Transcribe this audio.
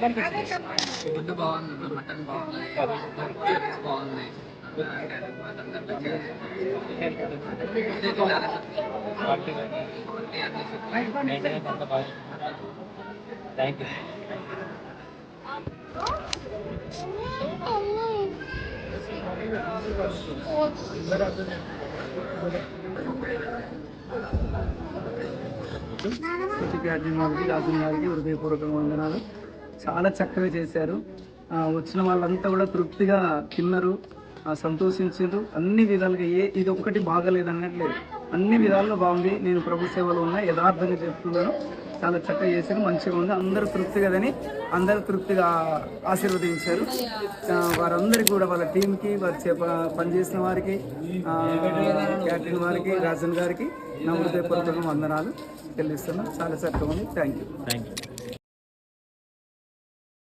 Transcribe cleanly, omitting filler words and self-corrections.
Food బాగుంది, mutton బాగుంది, బాగుంది. Thank you. క్యాటరింగ్ వారికి, రాజన్ గారికి హృదయపూర్వక వందనాలు. చాలా చక్కగా చేశారు. వచ్చిన వాళ్ళంతా కూడా తృప్తిగా తిన్నారు, సంతోషించారు. అన్ని విధాలుగా ఇది ఒక్కటి బాగలేదు అన్నట్లేదు, అన్ని విధాలుగా బాగుంది. నేను ప్రభు సేవలో ఉన్నా, యథార్థంగా చెప్తున్నాను. చాలా చక్కగా చేశారు, మంచిగా ఉంది. అందరూ తృప్తిగాదని అందరూ తృప్తిగా ఆశీర్వదించారు. వారందరికీ కూడా, వాళ్ళ టీంకి, వారి పనిచేసిన వారికి, క్యాటరింగ్ వారికి, రాజన్ గారికి నా హృదయపూర్వక వందనాలు చెల్లిస్తున్నాను. చాలా చక్కగా ఉంది. Thank you.